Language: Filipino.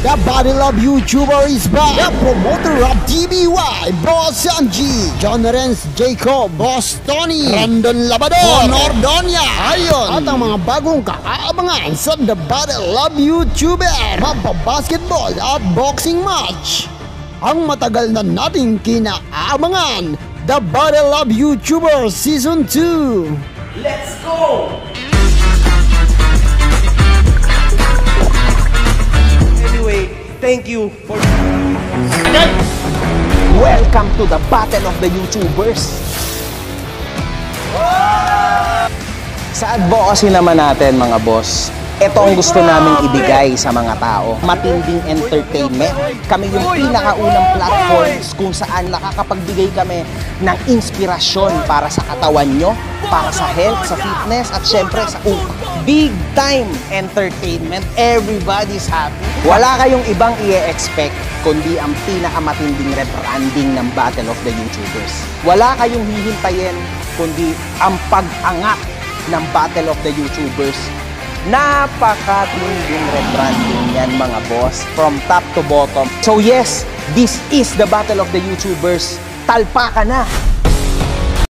The Battle of YouTuber is back. The promoter of DBY, Boss Sanji, John Renz, Jacob, Boss Tony, Brandon Labador, Nordonia, Ayon, at ang mga bagong kakaabangan sa The Battle of YouTuber, mapabasketball at boxing match. Ang matagal na nating kinaabangan, The Battle of YouTuber Season 2. Let's go! Anyway, thank you for... Welcome to the Battle of the YouTubers! Sa advocacy naman natin mga boss, ito ang gusto naming ibigay sa mga tao. Matinding entertainment. Kami yung pinakaunang platforms kung saan nakakapagbigay kami ng inspirasyon para sa katawan nyo, para sa health, sa fitness, at syempre sa big time entertainment. Everybody's happy. Wala kayong ibang i-expect kundi ang pinakamatinding rebranding ng Battle of the YouTubers. Wala kayong hihintayin kundi ang pag-angat ng Battle of the YouTubers. Napakatinding rebranding yan mga boss, from top to bottom. So yes, this is the Battle of the YouTubers. Talpa ka na!